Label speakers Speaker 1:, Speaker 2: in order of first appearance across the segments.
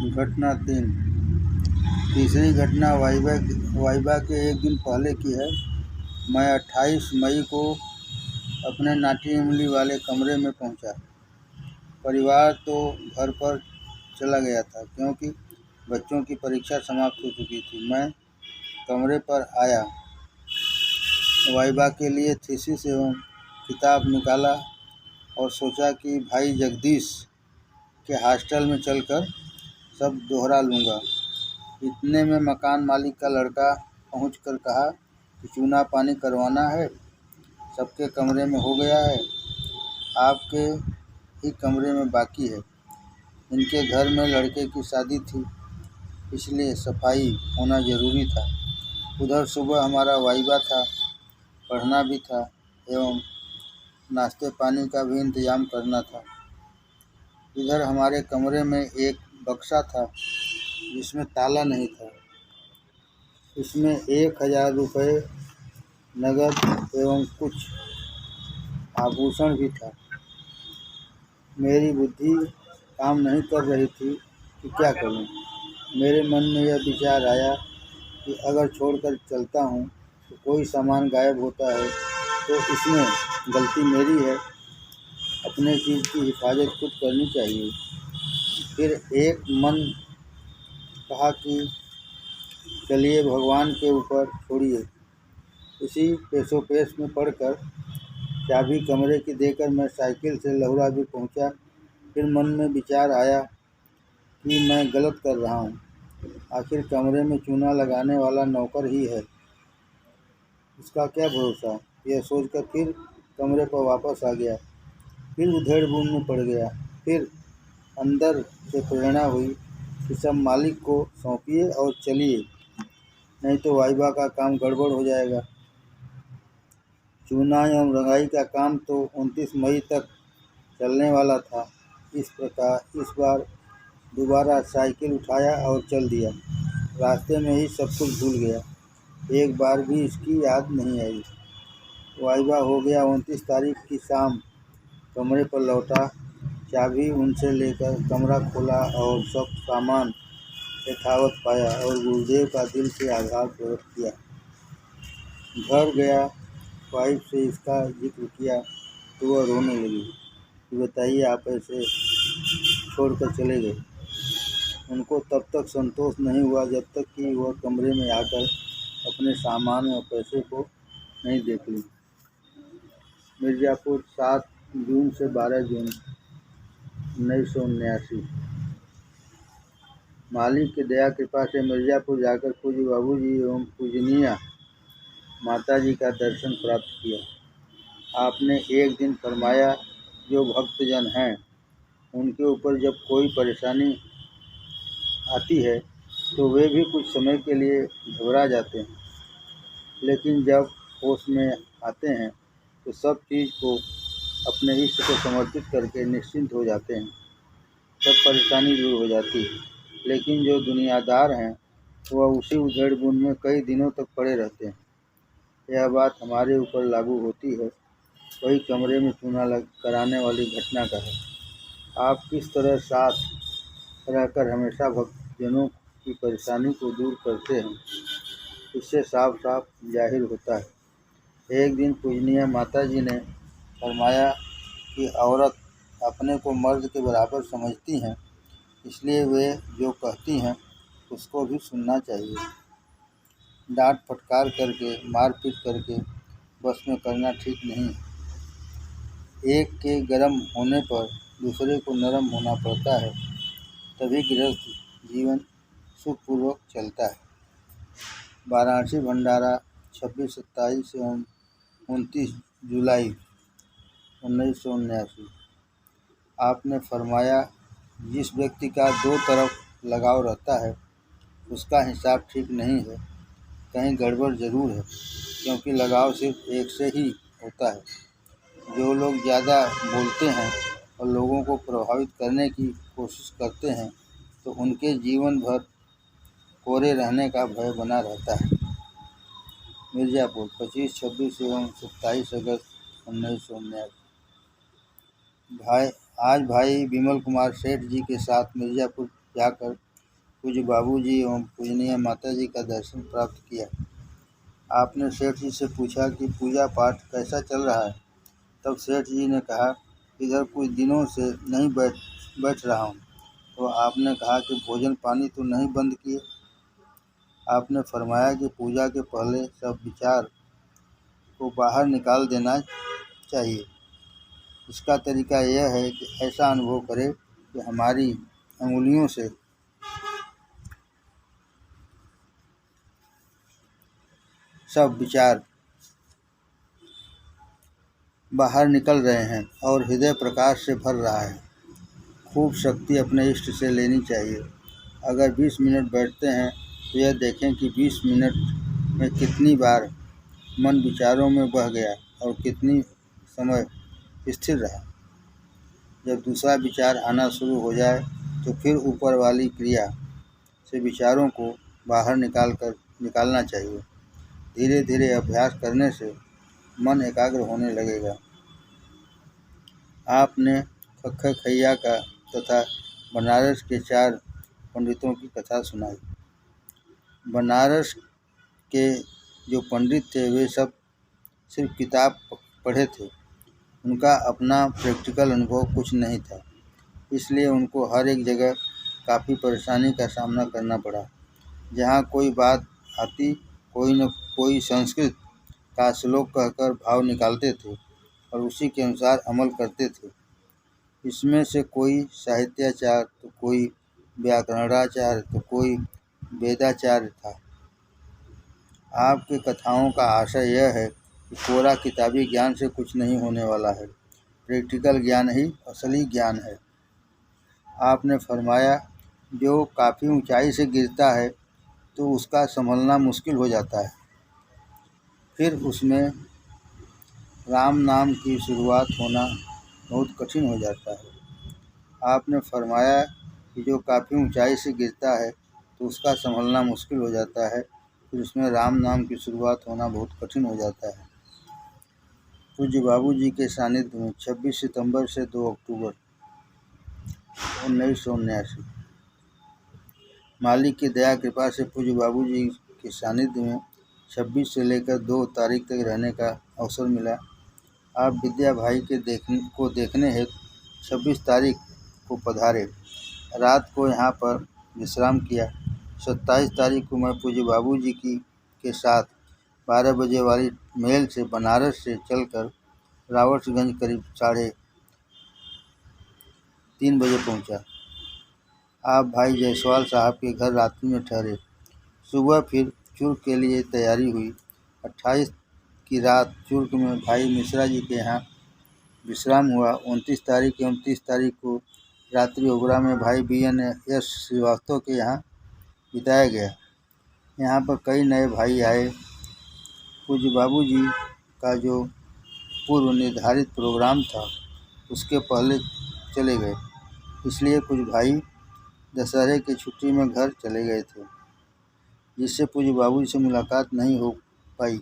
Speaker 1: घटना 3। तीसरी घटना वाइवा के एक दिन पहले की है। मैं 28 मई को अपने नाटी इमली वाले कमरे में पहुंचा। परिवार तो घर पर चला गया था क्योंकि बच्चों की परीक्षा समाप्त हो चुकी थी। मैं कमरे पर आया, वाइवा के लिए थीसिस एवं किताब निकाला और सोचा कि भाई जगदीश के हॉस्टल में चलकर सब दोहरा लूँगा। इतने में मकान मालिक का लड़का पहुंचकर कहा कि चूना पानी करवाना है, सबके कमरे में हो गया है, आपके ही कमरे में बाकी है। इनके घर में लड़के की शादी थी, इसलिए सफाई होना ज़रूरी था। उधर सुबह हमारा वाइवा था, पढ़ना भी था एवं नाश्ते पानी का भी इंतज़ाम करना था। इधर हमारे कमरे में एक बक्सा था जिसमें ताला नहीं था। इसमें 1000 रुपये नगद एवं कुछ आभूषण भी था। मेरी बुद्धि काम नहीं कर रही थी कि क्या करूं। मेरे मन में यह विचार आया कि अगर छोड़कर चलता हूं तो कोई सामान गायब होता है तो इसमें गलती मेरी है। अपने चीज़ की हिफाजत खुद करनी चाहिए। फिर एक मन कहा कि चलिए भगवान के ऊपर छोड़िए। इसी पेशोपेश में पढ़कर चाबी कमरे की देकर मैं साइकिल से लहुरा भी पहुंचा। फिर मन में विचार आया कि मैं गलत कर रहा हूं। आखिर कमरे में चूना लगाने वाला नौकर ही है, इसका क्या भरोसा। यह सोचकर फिर कमरे पर वापस आ गया। फिर उधेड़-बुन में पड़ गया। फिर अंदर से प्रेरणा हुई कि सब मालिक को सौंपिए और चलिए, नहीं तो वाइवा का काम गड़बड़ हो जाएगा। चूना एवं रंगाई का काम तो 29 मई तक चलने वाला था। इस बार दोबारा साइकिल उठाया और चल दिया। रास्ते में ही सब कुछ भूल गया, एक बार भी इसकी याद नहीं आई। वाइवा हो गया। 29 तारीख की शाम कमरे पर लौटा, चाबी उनसे लेकर कमरा खोला और सब सामान यथावत पाया और गुरुदेव का दिल से आभार प्रकट किया। घर गया, वाइफ से इसका जिक्र किया तो वह रोने लगी कि बताइए आप ऐसे छोड़कर चले गए। उनको तब तक संतोष नहीं हुआ जब तक कि वह कमरे में आकर अपने सामान और पैसे को नहीं देख ली। मिर्ज़ापुर 7 जून से 12 जून 1979। मालिक की दया कृपा से मिर्ज़ापुर जाकर पूज्य बाबूजी एवं पूजनीय माताजी का दर्शन प्राप्त किया। आपने एक दिन फरमाया, जो भक्तजन हैं उनके ऊपर जब कोई परेशानी आती है तो वे भी कुछ समय के लिए घबरा जाते हैं, लेकिन जब होश में आते हैं तो सब चीज़ को अपने इष्ट को समर्पित करके निश्चिंत हो जाते हैं। सब परेशानी दूर हो जाती है। लेकिन जो दुनियादार हैं वह उसी उधेड़-बुन में कई दिनों तक पड़े रहते हैं। यह बात हमारे ऊपर लागू होती है। वही कमरे में चूना कराने वाली घटना का है। आप किस तरह साथ रहकर हमेशा भक्तजनों की परेशानी को दूर करते हैं, इससे साफ साफ जाहिर होता है। एक दिन पूजनीय माताजी ने फरमाया कि औरत अपने को मर्द के बराबर समझती हैं, इसलिए वे जो कहती हैं उसको भी सुनना चाहिए। डांट फटकार करके, मारपीट करके बस में करना ठीक नहीं है। एक के गर्म होने पर दूसरे को नरम होना पड़ता है, तभी गृहस्थ जीवन सुखपूर्वक चलता है। वाराणसी भंडारा 26-27 एवं 29 जुलाई 1979। आपने फरमाया, जिस व्यक्ति का दो तरफ लगाव रहता है उसका हिसाब ठीक नहीं है, कहीं गड़बड़ ज़रूर है, क्योंकि लगाव सिर्फ एक से ही होता है। जो लोग ज़्यादा बोलते हैं और लोगों को प्रभावित करने की कोशिश करते हैं तो उनके जीवन भर कोरे रहने का भय बना रहता है। मिर्ज़ापुर 25, 26 एवं 27 अगस्त 1979। आज भाई विमल कुमार सेठ जी के साथ मिर्ज़ापुर जाकर पूज्य बाबूजी एवं पूजनीय माताजी का दर्शन प्राप्त किया। आपने सेठ जी से पूछा कि पूजा पाठ कैसा चल रहा है। तब सेठ जी ने कहा, इधर कुछ दिनों से नहीं बैठ रहा हूँ। तो आपने कहा कि भोजन पानी तो नहीं बंद किए। आपने फरमाया कि पूजा के पहले सब विचार को बाहर निकाल देना चाहिए। इसका तरीका यह है कि ऐसा अनुभव करें कि हमारी अंगुलियों से सब विचार बाहर निकल रहे हैं और हृदय प्रकाश से भर रहा है। खूब शक्ति अपने इष्ट से लेनी चाहिए। अगर 20 मिनट बैठते हैं तो यह देखें कि 20 मिनट में कितनी बार मन विचारों में बह गया और कितनी समय स्थिर रहा। जब दूसरा विचार आना शुरू हो जाए तो फिर ऊपर वाली क्रिया से विचारों को बाहर निकालना चाहिए। धीरे धीरे अभ्यास करने से मन एकाग्र होने लगेगा। आपने खक्खर खैया का तथा बनारस के 4 पंडितों की कथा सुनाई। बनारस के जो पंडित थे वे सब सिर्फ किताब पढ़े थे। उनका अपना प्रैक्टिकल अनुभव कुछ नहीं था, इसलिए उनको हर एक जगह काफ़ी परेशानी का सामना करना पड़ा। जहाँ कोई बात आती, कोई न कोई संस्कृत का श्लोक कहकर भाव निकालते थे और उसी के अनुसार अमल करते थे। इसमें से कोई साहित्याचार तो कोई व्याकरणाचार्य तो कोई वेदाचार्य था। आपके कथाओं का आशय यह है कि कोरा किताबी ज्ञान से कुछ नहीं होने वाला है, प्रैक्टिकल ज्ञान ही असली ज्ञान है। आपने फरमाया, जो काफ़ी ऊंचाई से गिरता है तो उसका संभलना मुश्किल हो जाता है, फिर उसमें राम नाम की शुरुआत होना बहुत कठिन हो जाता है। आपने फरमाया कि जो काफ़ी ऊंचाई से गिरता है तो उसका संभलना मुश्किल हो जाता है, फिर उसमें राम नाम की शुरुआत होना बहुत कठिन हो जाता है। पूज्य बाबूजी के सानिध्य में 26 सितंबर से 2 अक्टूबर 1979। मालिक की दया कृपा से पूज्य बाबूजी के सानिध्य में 26 से लेकर 2 तारीख तक रहने का अवसर मिला। आप विद्या भाई के देखने हेतु 26 तारीख को पधारे। रात को यहाँ पर विश्राम किया। 27 तारीख को मैं पूज्य बाबूजी के साथ 12 बजे वाली मेल से बनारस से चलकर रावर्ट्सगंज करीब 3:30 बजे पहुँचा। आप भाई जायसवाल साहब के घर रात्रि में ठहरे। सुबह फिर चुर्क के लिए तैयारी हुई। 28 की रात चुर्क में भाई मिश्रा जी के यहाँ विश्राम हुआ। 29 तारीख एवं 30 तारीख को रात्रि ओबरा में भाई BNS श्रीवास्तव के यहाँ बिताया गया। यहाँ पर कई नए भाई आए। पूज्य बाबूजी का जो पूर्व निर्धारित प्रोग्राम था उसके पहले चले गए, इसलिए कुछ भाई दशहरे की छुट्टी में घर चले गए थे, जिससे पूज्य बाबूजी से मुलाकात नहीं हो पाई।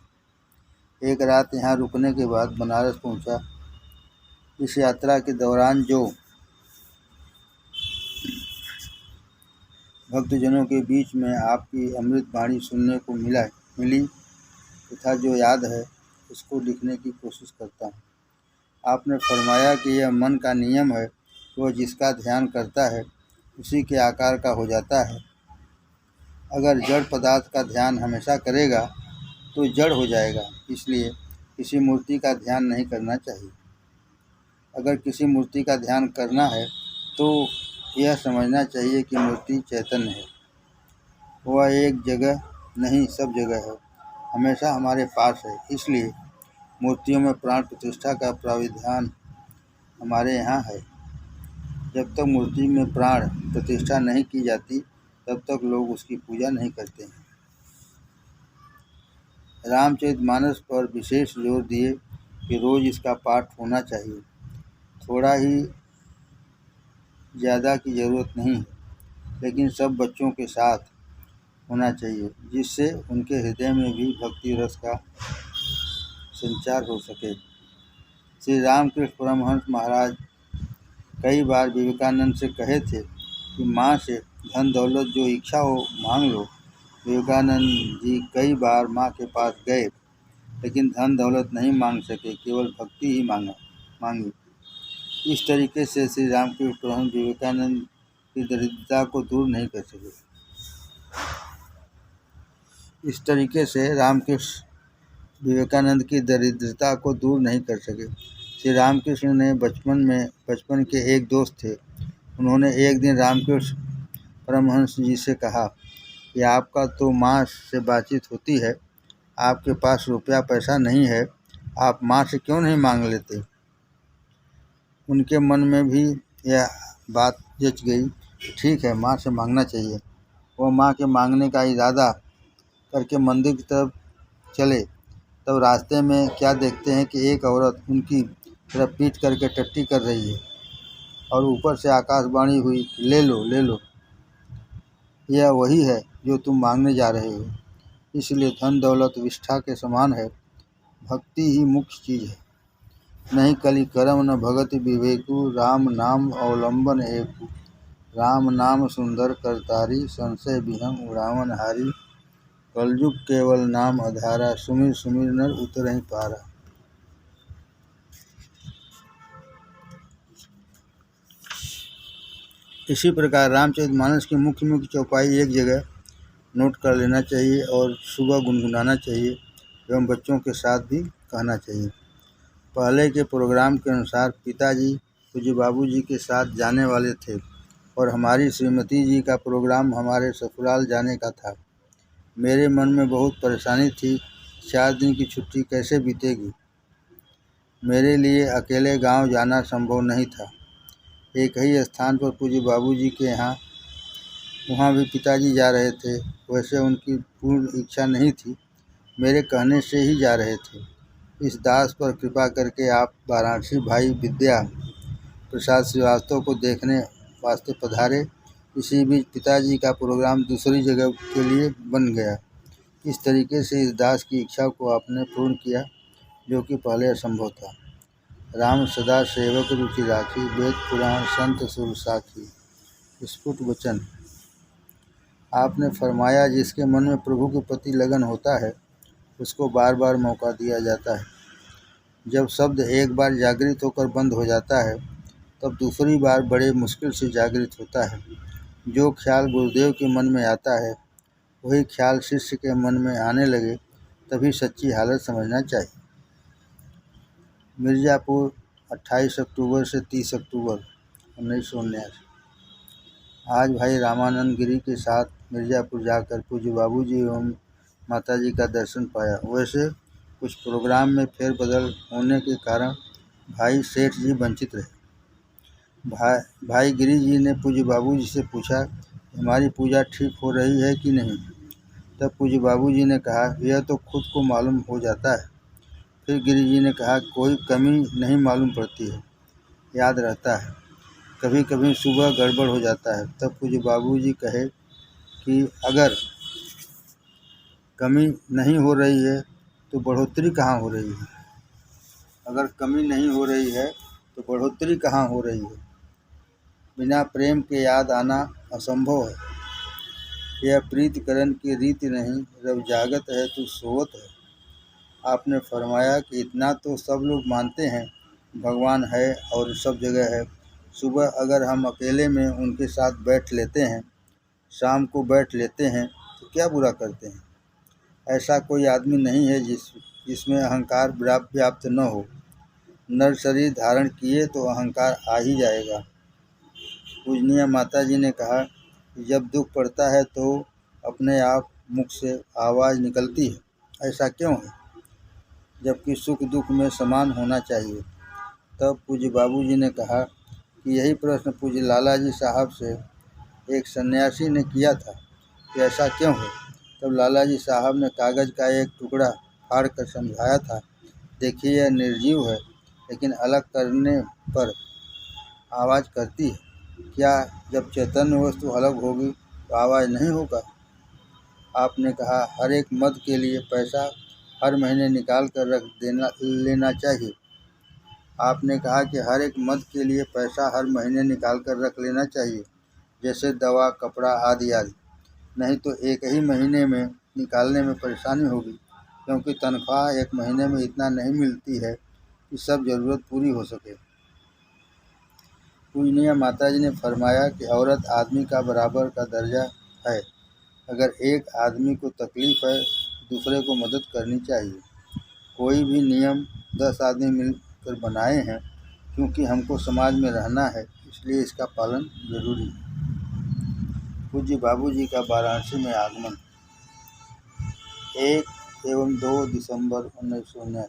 Speaker 1: एक रात यहाँ रुकने के बाद बनारस पहुँचा। इस यात्रा के दौरान जो भक्तजनों के बीच में आपकी अमृत वाणी सुनने को मिली तथा जो याद है उसको लिखने की कोशिश करता हूँ। आपने फरमाया कि यह मन का नियम है, वह जिसका ध्यान करता है उसी के आकार का हो जाता है। अगर जड़ पदार्थ का ध्यान हमेशा करेगा तो जड़ हो जाएगा, इसलिए किसी मूर्ति का ध्यान नहीं करना चाहिए। अगर किसी मूर्ति का ध्यान करना है तो यह समझना चाहिए कि मूर्ति चैतन्य है, वह एक जगह नहीं सब जगह है, हमेशा हमारे पास है। इसलिए मूर्तियों में प्राण प्रतिष्ठा का प्राविधान हमारे यहाँ है। जब तक मूर्ति में प्राण प्रतिष्ठा नहीं की जाती तब तक लोग उसकी पूजा नहीं करते हैं। रामचरितमानस पर विशेष जोर दिए कि रोज़ इसका पाठ होना चाहिए। थोड़ा ही ज़्यादा की ज़रूरत नहीं है, लेकिन सब बच्चों के साथ होना चाहिए, जिससे उनके हृदय में भी भक्ति रस का संचार हो सके। श्री रामकृष्ण परमहंस महाराज कई बार विवेकानंद से कहे थे कि माँ से धन दौलत जो इच्छा हो मांग लो। विवेकानंद जी कई बार माँ के पास गए, लेकिन धन दौलत नहीं मांग सके, केवल भक्ति ही मांगी। इस तरीके से श्री रामकृष्ण परमहंस विवेकानंद की दरिद्रता को दूर नहीं कर सके। इस तरीके से रामकृष्ण विवेकानंद की दरिद्रता को दूर नहीं कर सके। श्री रामकृष्ण ने बचपन के एक दोस्त थे। उन्होंने एक दिन रामकृष्ण परमहंस जी से कहा कि आपका तो माँ से बातचीत होती है, आपके पास रुपया पैसा नहीं है, आप माँ से क्यों नहीं मांग लेते। उनके मन में भी यह बात जच गई, ठीक है, माँ से मांगना चाहिए। वो माँ के मांगने का इरादा करके मंदिर की तरफ चले, तब रास्ते में क्या देखते हैं कि एक औरत उनकी तरफ पीट करके टट्टी कर रही है और ऊपर से आकाशवाणी हुई, ले लो ले लो, यह वही है जो तुम मांगने जा रहे हो। इसलिए धन दौलत विष्ठा के समान है, भक्ति ही मुख्य चीज़ है। नहीं कलि करम न भगति विवेकु, राम नाम अवलंबन एकु। राम नाम सुंदर करतारी, संशय विहंग उड़ावन हारी। कलयुग केवल नाम आधारा, सुमिर सुमिर नर उतरहि पारा। इसी प्रकार रामचरितमानस की मुख्य चौपाई एक जगह नोट कर लेना चाहिए और सुबह गुनगुनाना चाहिए एवं बच्चों के साथ भी कहना चाहिए। पहले के प्रोग्राम के अनुसार पिताजी पूज्य बाबूजी के साथ जाने वाले थे और हमारी श्रीमती जी का प्रोग्राम हमारे ससुराल जाने का था। मेरे मन में बहुत परेशानी थी, 4 दिन की छुट्टी कैसे बीतेगी। मेरे लिए अकेले गांव जाना संभव नहीं था। एक ही स्थान पर पूज्य बाबूजी के यहाँ, वहाँ भी पिताजी जा रहे थे। वैसे उनकी पूर्ण इच्छा नहीं थी, मेरे कहने से ही जा रहे थे। इस दास पर कृपा करके आप वाराणसी भाई विद्या प्रसाद श्रीवास्तव को देखने वास्ते पधारे। इसी बीच पिताजी का प्रोग्राम दूसरी जगह के लिए बन गया। इस तरीके से इस दास की इच्छा को आपने पूर्ण किया, जो कि पहले असंभव था। राम सदा सेवक रुचि राखी, वेद पुराण संत सुर साखी। स्फुट वचन आपने फरमाया, जिसके मन में प्रभु के प्रति लगन होता है उसको बार बार मौका दिया जाता है। जब शब्द एक बार जागृत होकर बंद हो जाता है, तब दूसरी बार बड़े मुश्किल से जागृत होता है। जो ख्याल गुरुदेव के मन में आता है, वही ख्याल शिष्य के मन में आने लगे, तभी सच्ची हालत समझना चाहिए। मिर्ज़ापुर 28 अक्टूबर से 30 अक्टूबर 1979। आज भाई रामानंद गिरी के साथ मिर्ज़ापुर जाकर पूज्य बाबूजी एवं माताजी का दर्शन पाया। वैसे कुछ प्रोग्राम में फेरबदल होने के कारण भाई सेठ जी वंचित रहे। भाई गिरी जी ने पूज्य बाबूजी से पूछा, हमारी पूजा ठीक हो रही है कि नहीं। तब पूज्य बाबूजी ने कहा, यह तो खुद को मालूम हो जाता है। फिर गिरी जी ने कहा, कोई कमी नहीं मालूम पड़ती है, याद रहता है, कभी कभी सुबह गड़बड़ हो जाता है। तब पूज्य बाबूजी कहे कि अगर कमी नहीं हो रही है तो बढ़ोतरी कहाँ हो रही है। अगर कमी नहीं हो रही है तो बढ़ोतरी कहाँ हो रही है। बिना प्रेम के याद आना असंभव है। यह प्रीतिकरण की रीति नहीं, रब जागत है तो सोवत है। आपने फरमाया कि इतना तो सब लोग मानते हैं, भगवान है और सब जगह है। सुबह अगर हम अकेले में उनके साथ बैठ लेते हैं, शाम को बैठ लेते हैं, तो क्या बुरा करते हैं। ऐसा कोई आदमी नहीं है जिसमें अहंकार व्याप्त न हो। नर शरीर धारण किए तो अहंकार आ ही जाएगा। पूजनीय माता जी ने कहा कि जब दुख पड़ता है तो अपने आप मुख से आवाज़ निकलती है, ऐसा क्यों है, जबकि सुख दुख में समान होना चाहिए। तब पूज्य बाबूजी ने कहा कि यही प्रश्न पूज्य लाला जी साहब से एक सन्यासी ने किया था कि ऐसा क्यों है। तब लाला जी साहब ने कागज़ का एक टुकड़ा फाड़ कर समझाया था, देखिए यह निर्जीव है, लेकिन अलग करने पर आवाज़ करती है। क्या जब चैतन्य वस्तु अलग होगी तो आवाज़ नहीं होगा। आपने कहा हर एक मद के लिए पैसा हर महीने निकाल कर लेना चाहिए। आपने कहा कि हर एक मद के लिए पैसा हर महीने निकाल कर रख लेना चाहिए। जैसे दवा, कपड़ा आदि आदि। नहीं तो एक ही महीने में निकालने में परेशानी होगी, क्योंकि तनख्वाह एक महीने में इतना नहीं मिलती है कि सब ज़रूरत पूरी हो सके। पूजनीय माताजी ने फरमाया कि औरत आदमी का बराबर का दर्जा है। अगर एक आदमी को तकलीफ़ है, दूसरे को मदद करनी चाहिए। कोई भी नियम 10 आदमी मिलकर बनाए हैं, क्योंकि हमको समाज में रहना है, इसलिए इसका पालन जरूरी है। पूज्य बाबूजी का वाराणसी में आगमन 1 एवं 2 दिसंबर 1979।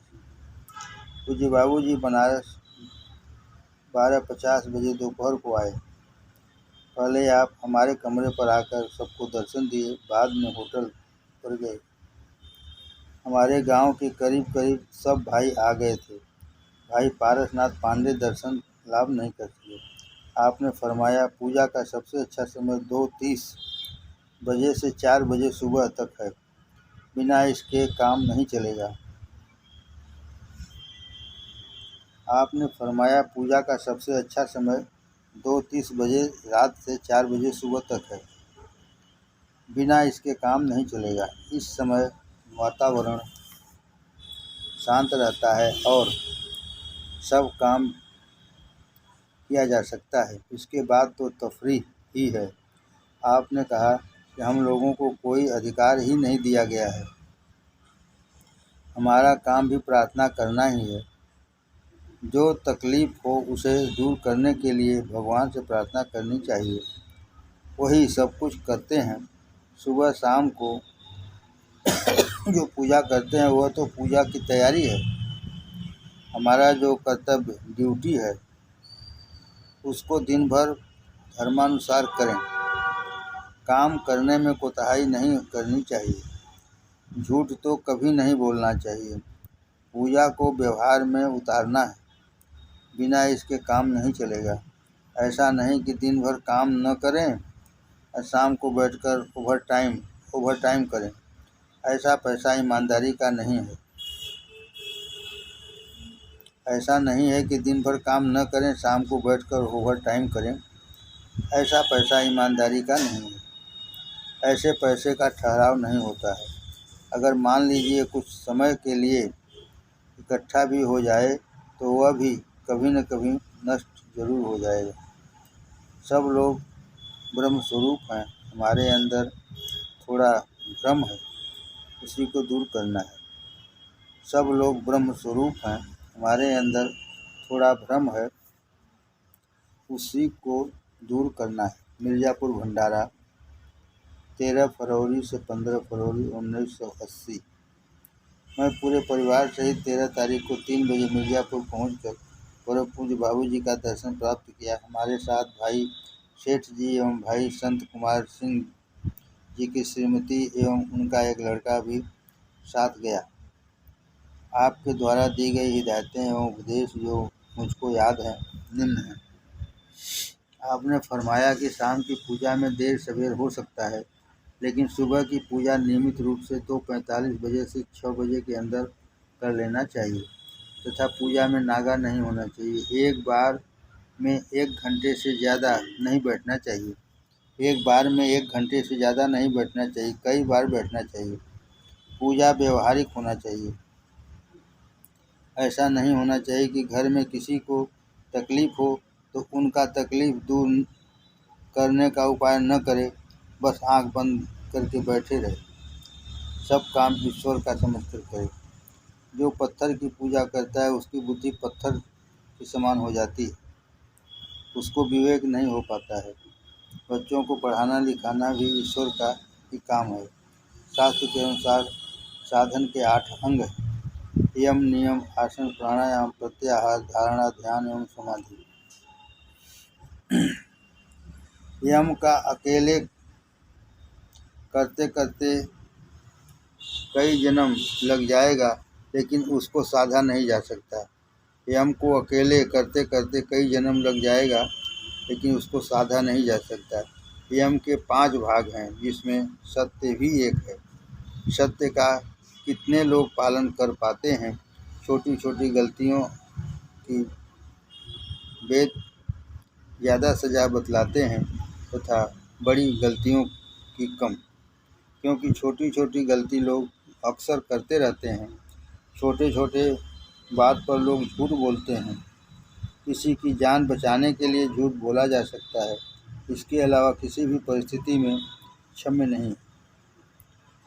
Speaker 1: पूज्य बाबूजी बनारस 12:50 बजे दोपहर को आए। पहले आप हमारे कमरे पर आकर सबको दर्शन दिए, बाद में होटल पर गए। हमारे गांव के करीब करीब सब भाई आ गए थे। भाई पारसनाथ पांडे दर्शन लाभ नहीं कर सके। आपने फरमाया, पूजा का सबसे अच्छा समय 2:30 बजे से 4 बजे सुबह तक है, बिना इसके काम नहीं चलेगा। आपने फरमाया, पूजा का सबसे अच्छा समय 2:30 बजे रात से 4 बजे सुबह तक है, बिना इसके काम नहीं चलेगा। इस समय वातावरण शांत रहता है और सब काम किया जा सकता है। इसके बाद तो तफरीह ही है। आपने कहा कि हम लोगों को कोई अधिकार ही नहीं दिया गया है, हमारा काम भी प्रार्थना करना ही है। जो तकलीफ़ हो उसे दूर करने के लिए भगवान से प्रार्थना करनी चाहिए, वही सब कुछ करते हैं। सुबह शाम को जो पूजा करते हैं वह तो पूजा की तैयारी है। हमारा जो कर्तव्य ड्यूटी है उसको दिन भर धर्मानुसार करें। काम करने में कोताही नहीं करनी चाहिए। झूठ तो कभी नहीं बोलना चाहिए। पूजा को व्यवहार में उतारना है, बिना इसके काम नहीं चलेगा। ऐसा नहीं कि दिन भर काम न करें और शाम को बैठकर ओवर टाइम करें। ऐसा पैसा ईमानदारी का नहीं है। ऐसा नहीं है कि दिन भर काम न करें, शाम को बैठकर ओवर टाइम करें। ऐसा पैसा ईमानदारी का नहीं है। ऐसे पैसे का ठहराव नहीं होता है। अगर मान लीजिए कुछ समय के लिए इकट्ठा भी हो जाए तो वह भी कभी न कभी नष्ट जरूर हो जाएगा। सब लोग ब्रह्म स्वरूप हैं। हमारे अंदर थोड़ा भ्रम है, उसी को दूर करना है। सब लोग ब्रह्म स्वरूप हैं। हमारे अंदर थोड़ा भ्रम है, उसी को दूर करना है। मिर्ज़ापुर भंडारा 13 फरवरी से 15 फरवरी 1980। मैं पूरे परिवार सहित 13 तारीख को 3 बजे मिर्ज़ापुर पहुंचकर परम पूज्य बाबूजी का दर्शन प्राप्त किया। हमारे साथ भाई सेठ जी एवं भाई संत कुमार सिंह जी की श्रीमती एवं उनका एक लड़का भी साथ गया। आपके द्वारा दी गई हिदायतें एवं उपदेश जो मुझको याद है निम्न हैं। आपने फरमाया कि शाम की पूजा में देर सवेर हो सकता है, लेकिन सुबह की पूजा नियमित रूप से 2:45 बजे से 6 बजे के अंदर कर लेना चाहिए तथा पूजा में नागा नहीं होना चाहिए। एक बार में 1 घंटे से ज़्यादा नहीं बैठना चाहिए। एक बार में 1 घंटे से ज़्यादा नहीं बैठना चाहिए, कई बार बैठना चाहिए। पूजा व्यवहारिक होना चाहिए। ऐसा नहीं होना चाहिए कि घर में किसी को तकलीफ़ हो तो उनका तकलीफ़ दूर करने का उपाय न करे, बस आंख बंद करके बैठे रहे। सब काम ईश्वर का समझकर करे। जो पत्थर की पूजा करता है उसकी बुद्धि पत्थर के समान हो जाती है, उसको विवेक नहीं हो पाता है। बच्चों को पढ़ाना लिखाना भी ईश्वर का ही काम है। शास्त्र के अनुसार साधन के 8 अंग हैं: यम, नियम, आसन, प्राणायाम, प्रत्याहार, धारणा, ध्यान एवं समाधि। यम का अकेले करते करते कई जन्म लग जाएगा, लेकिन उसको साधा नहीं जा सकता। यम को अकेले करते करते कई जन्म लग जाएगा, लेकिन उसको साधा नहीं जा सकता। यम के 5 भाग हैं, जिसमें सत्य भी एक है। सत्य का कितने लोग पालन कर पाते हैं? छोटी छोटी गलतियों की वेद ज़्यादा सजा बतलाते हैं। तथा बड़ी गलतियों की कम, क्योंकि छोटी छोटी गलती लोग अक्सर करते रहते हैं। छोटे छोटे बात पर लोग झूठ बोलते हैं। किसी की जान बचाने के लिए झूठ बोला जा सकता है, इसके अलावा किसी भी परिस्थिति में क्षम्य नहीं।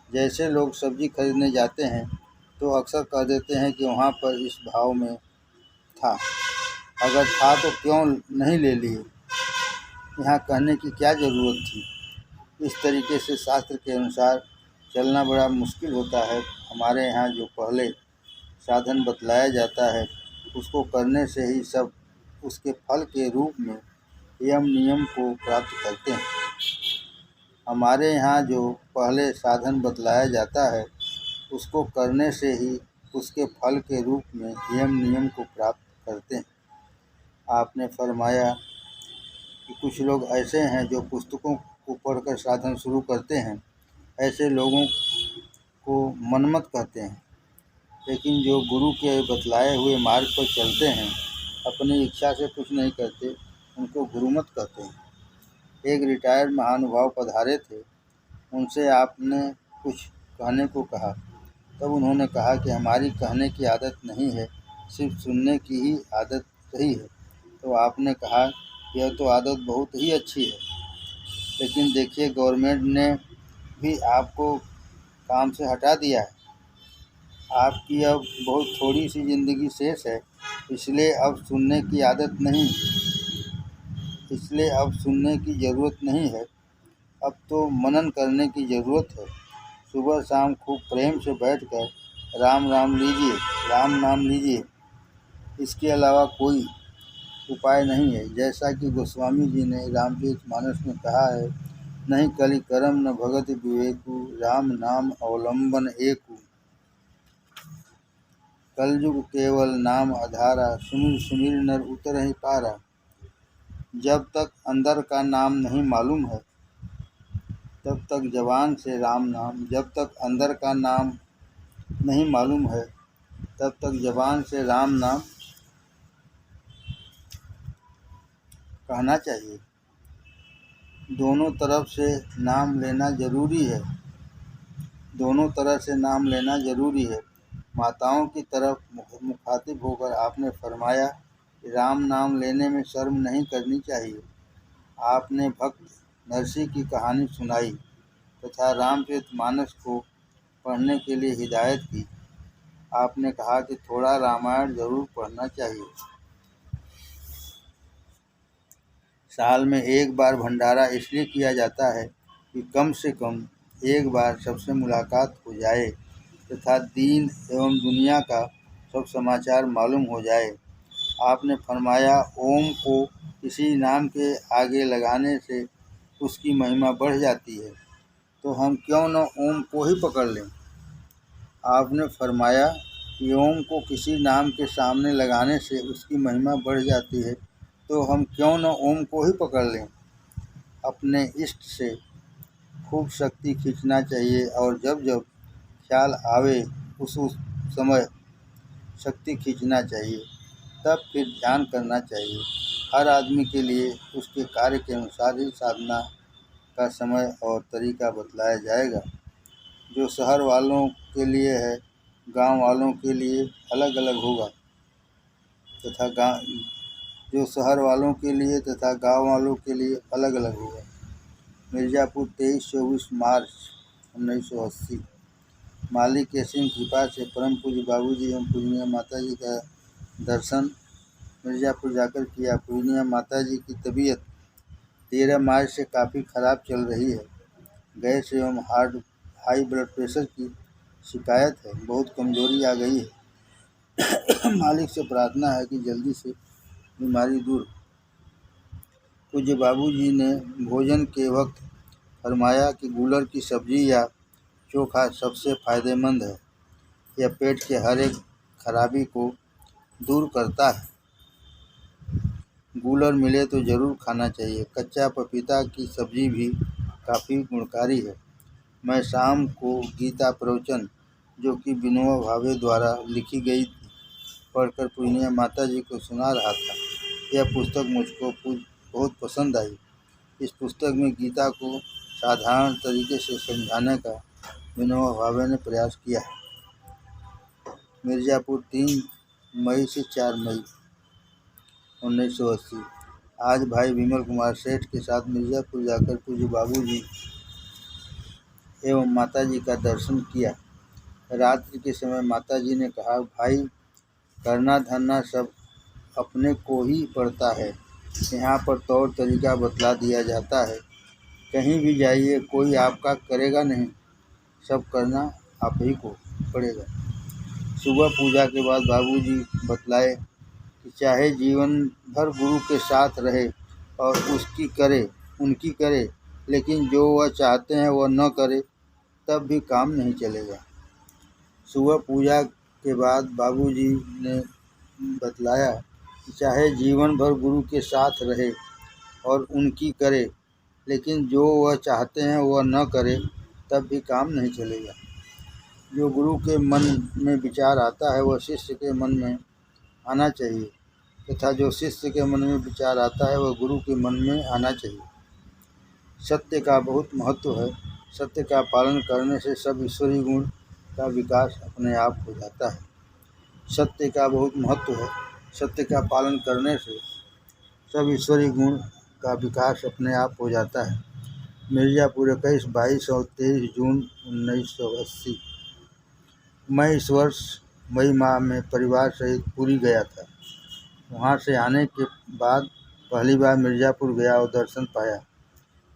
Speaker 1: जैसे लोग सब्जी खरीदने जाते हैं तो अक्सर कह देते हैं कि वहाँ पर इस भाव में था, अगर था तो क्यों नहीं ले लिए, यहाँ कहने की क्या ज़रूरत थी। इस तरीके से शास्त्र के अनुसार चलना बड़ा मुश्किल होता है। हमारे यहाँ जो पहले साधन बतलाया जाता है उसको करने से ही सब उसके फल के रूप में यम नियम को प्राप्त करते हैं। हमारे यहाँ जो पहले साधन बतलाया जाता है उसको करने से ही उसके फल के रूप में यम नियम को प्राप्त करते हैं। आपने फरमाया कि कुछ लोग ऐसे हैं जो पुस्तकों को पढ़कर साधन शुरू करते हैं। ऐसे लोगों को मनमत कहते हैं, लेकिन जो गुरु के बतलाए हुए मार्ग पर चलते हैं, अपनी इच्छा से कुछ नहीं करते, उनको गुरुमत कहते हैं। एक रिटायर्ड महानुभाव पधारे थे। उनसे आपने कुछ कहने को कहा। तब उन्होंने कहा कि हमारी कहने की आदत नहीं है, सिर्फ सुनने की ही आदत रही है। तो आपने कहा यह तो आदत बहुत ही अच्छी है, लेकिन देखिए गवर्नमेंट ने भी आपको काम से हटा दिया है। आपकी अब बहुत थोड़ी सी ज़िंदगी शेष है, इसलिए अब सुनने की ज़रूरत नहीं है। अब तो मनन करने की ज़रूरत है। सुबह शाम खूब प्रेम से बैठकर राम नाम लीजिए। इसके अलावा कोई उपाय नहीं है। जैसा कि गोस्वामी जी ने रामचरितमानस में कहा है, नहीं कलि करम न भगत विवेकु, राम नाम अवलंबन एकु। कलयुग केवल नाम आधारा, सुमिर सुमिर नर उतर ही पारा। जब तक अंदर का नाम नहीं मालूम है तब तक जबान से राम नाम, जब तक अंदर का नाम नहीं मालूम है तब तक जबान से राम नाम कहना चाहिए। दोनों तरफ से नाम लेना जरूरी है। माताओं की तरफ मुखातिब होकर आपने फरमाया कि राम नाम लेने में शर्म नहीं करनी चाहिए। आपने भक्त नरसिंह की कहानी सुनाई तथा रामचरितमानस को पढ़ने के लिए हिदायत की। आपने कहा कि थोड़ा रामायण जरूर पढ़ना चाहिए। साल में एक बार भंडारा इसलिए किया जाता है कि कम से कम एक बार सबसे मुलाकात हो जाए तथा दीन एवं दुनिया का सब समाचार मालूम हो जाए। आपने फरमाया ओम को किसी नाम के आगे लगाने से उसकी महिमा बढ़ जाती है, तो हम क्यों न ओम को ही पकड़ लें। आपने फरमाया कि ओम को किसी नाम के सामने लगाने से उसकी महिमा बढ़ जाती है, तो हम क्यों न ओम को ही पकड़ लें। अपने इष्ट से खूब शक्ति खींचना चाहिए और जब जब ख्याल आवे उस समय शक्ति खींचना चाहिए, तब फिर ध्यान करना चाहिए। हर आदमी के लिए उसके कार्य के अनुसार ही साधना का समय और तरीका बतलाया जाएगा। जो शहर वालों के लिए है, गांव वालों के लिए अलग अलग होगा जो शहर वालों के लिए तथा गांव वालों के लिए अलग अलग होगा। मिर्ज़ापुर 23-24 मार्च 1980। मालिक की असीम कृपा से परम पूज्य बाबूजी एवं पूजनीय माता जी का दर्शन मिर्ज़ापुर जाकर किया। पूजनीय माता जी की तबीयत 13 मार्च से काफ़ी ख़राब चल रही है। गैस एवं हाई ब्लड प्रेशर की शिकायत है। बहुत कमज़ोरी आ गई है। मालिक से प्रार्थना है कि जल्दी से बीमारी दूर। पूज्य बाबूजी ने भोजन के वक्त फरमाया कि गूलर की सब्ज़ी या चोखा सबसे फ़ायदेमंद है। यह पेट के हर एक खराबी को दूर करता है। गूलर मिले तो ज़रूर खाना चाहिए। कच्चा पपीता की सब्ज़ी भी काफ़ी गुणकारी है। मैं शाम को गीता प्रवचन, जो कि विनोबा भावे द्वारा लिखी गई थी, पढ़कर पूजनीय माता जी को सुना रहा था। यह पुस्तक मुझको बहुत पसंद आई। इस पुस्तक में गीता को साधारण तरीके से समझाने का विनोबा भावे ने प्रयास किया है। मिर्ज़ापुर 3 मई से 4 मई 1980। आज भाई विमल कुमार सेठ के साथ मिर्ज़ापुर जाकर पूज्य बाबूजी एवं माताजी का दर्शन किया। रात्रि के समय माताजी ने कहा, भाई करना धरना सब अपने को ही पड़ता है। यहाँ पर तौर तरीका बतला दिया जाता है। कहीं भी जाइए कोई आपका करेगा नहीं, सब करना आप ही को पड़ेगा। सुबह पूजा के बाद बाबूजी बतलाए कि चाहे जीवन भर गुरु के साथ रहे और उनकी करे, लेकिन जो वह चाहते हैं वह न करे तब भी काम नहीं चलेगा। सुबह पूजा के बाद बाबूजी ने बतलाया कि चाहे जीवन भर गुरु के साथ रहे और उनकी करे, लेकिन जो वह चाहते हैं वह न करे तब भी काम नहीं चलेगा। जो गुरु के मन में विचार आता है वह शिष्य के मन में आना चाहिए, तथा जो शिष्य के मन में विचार आता है वह गुरु के मन में आना चाहिए। सत्य का बहुत महत्व है। सत्य का पालन करने से सब ईश्वरीय गुण का विकास अपने आप हो जाता है। सत्य का बहुत महत्व है। सत्य का पालन करने से सब ईश्वरीय गुण का विकास अपने आप हो जाता है। मिर्ज़ापुर 21, 22 और 23 जून 1980। मैं इस वर्ष मई माह में परिवार सहित पुरी गया था। वहाँ से आने के बाद पहली बार मिर्ज़ापुर गया और दर्शन पाया।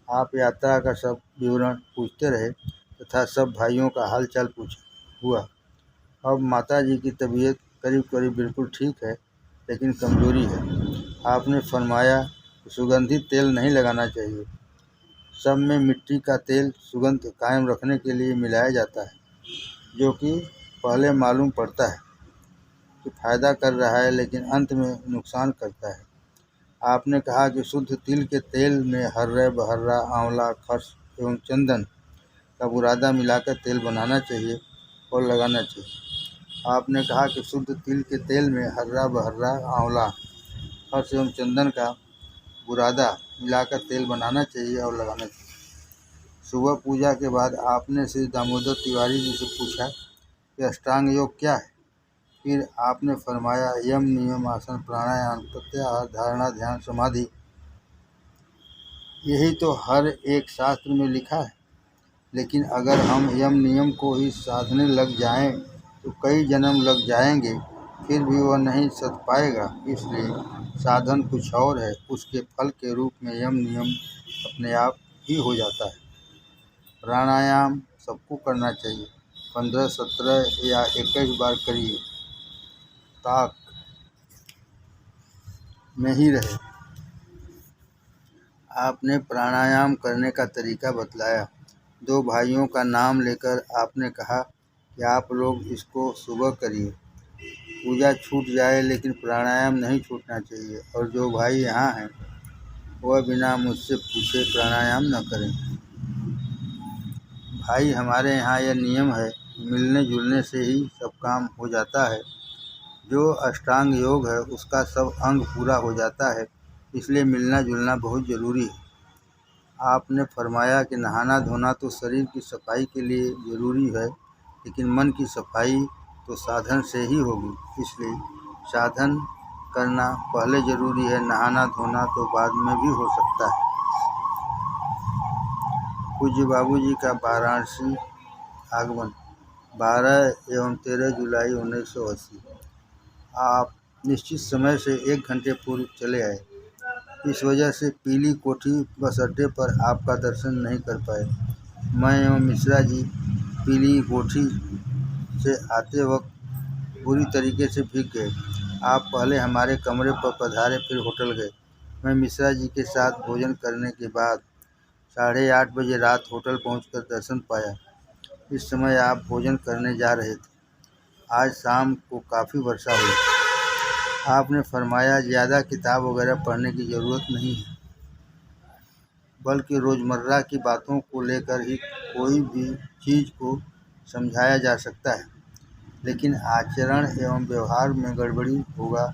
Speaker 1: आप यात्रा का सब विवरण पूछते रहे तथा सब भाइयों का हालचाल हुआ। अब माताजी की तबीयत करीब करीब बिल्कुल ठीक है, लेकिन कमजोरी है। आपने फरमाया कि सुगंधित तेल नहीं लगाना चाहिए। सब में मिट्टी का तेल सुगंध कायम रखने के लिए मिलाया जाता है, जो कि पहले मालूम पड़ता है कि फ़ायदा कर रहा है, लेकिन अंत में नुकसान करता है। आपने कहा कि शुद्ध तिल के तेल में हर्रे, बहर्रा, आंवला, खस एवं चंदन का बुरादा मिलाकर तेल बनाना चाहिए और लगाना चाहिए। आपने कहा कि शुद्ध तिल के तेल में हर्रा, बहर्रा, आंवला, खस एवं चंदन का बुरादा मिलाकर तेल बनाना चाहिए और लगाना चाहिए। सुबह पूजा के बाद आपने श्री दामोदर तिवारी जी से पूछा कि अष्टांग योग क्या है। फिर आपने फरमाया, यम, नियम, आसन, प्राणायाम, प्रत्याहार, धारणा, ध्यान, समाधि, यही तो हर एक शास्त्र में लिखा है। लेकिन अगर हम यम नियम को ही साधने लग जाएं तो कई जन्म लग जाएंगे, फिर भी वह नहीं सध पाएगा। इसलिए साधन कुछ और है, उसके फल के रूप में यम नियम अपने आप ही हो जाता है। प्राणायाम सबको करना चाहिए। 15, 17 या 21 बार करिए, ताक में ही रहे। आपने प्राणायाम करने का तरीका बतलाया। 2 भाइयों का नाम लेकर आपने कहा कि आप लोग इसको सुबह करिए। पूजा छूट जाए लेकिन प्राणायाम नहीं छूटना चाहिए, और जो भाई यहाँ हैं वह बिना मुझसे पूछे प्राणायाम न करें। भाई, हमारे यहाँ यह नियम है, मिलने जुलने से ही सब काम हो जाता है। जो अष्टांग योग है उसका सब अंग पूरा हो जाता है, इसलिए मिलना जुलना बहुत ज़रूरी है। आपने फरमाया कि नहाना धोना तो शरीर की सफाई के लिए ज़रूरी है, लेकिन मन की सफाई तो साधन से ही होगी। इसलिए साधन करना पहले ज़रूरी है, नहाना धोना तो बाद में भी हो सकता है। पूज्य बाबूजी का वाराणसी आगमन 12 एवं 13 जुलाई 1980। आप निश्चित समय से 1 घंटे पूर्व चले आए। इस वजह से पीली कोठी बस अड्डे पर आपका दर्शन नहीं कर पाए। मैं एवं मिश्रा जी पीली कोठी से आते वक्त बुरी तरीके से भीग गए। आप पहले हमारे कमरे पर पधारे, फिर होटल गए। मैं मिश्रा जी के साथ भोजन करने के बाद 8:30 बजे रात होटल पहुंचकर दर्शन पाया। इस समय आप भोजन करने जा रहे थे। आज शाम को काफ़ी वर्षा हुई। आपने फरमाया, ज़्यादा किताब वगैरह पढ़ने की ज़रूरत नहीं है, बल्कि रोज़मर्रा की बातों को लेकर ही कोई भी चीज़ को समझाया जा सकता है। लेकिन आचरण एवं व्यवहार में गड़बड़ी होगा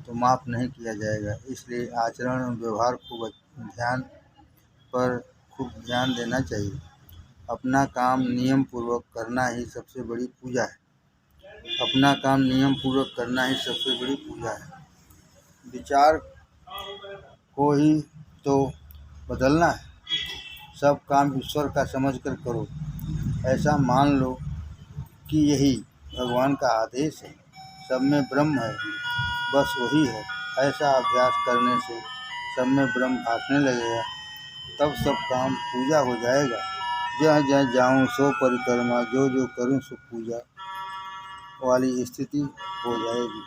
Speaker 1: तो माफ़ नहीं किया जाएगा। इसलिए आचरण एवं व्यवहार को ध्यान पर खूब ध्यान देना चाहिए। अपना काम नियम पूर्वक करना ही सबसे बड़ी पूजा है। अपना काम नियम पूर्वक करना ही सबसे बड़ी पूजा है। विचार को ही तो बदलना है। सब काम ईश्वर का समझकर करो। ऐसा मान लो कि यही भगवान का आदेश है। सब में ब्रह्म है, बस वही है। ऐसा अभ्यास करने से सब में ब्रह्म भासने लगेगा। तब सब काम पूजा हो जाएगा। जहाँ जहाँ जाऊँ सो परिक्रमा, जो जो करूँ सो पूजा वाली स्थिति हो जाएगी।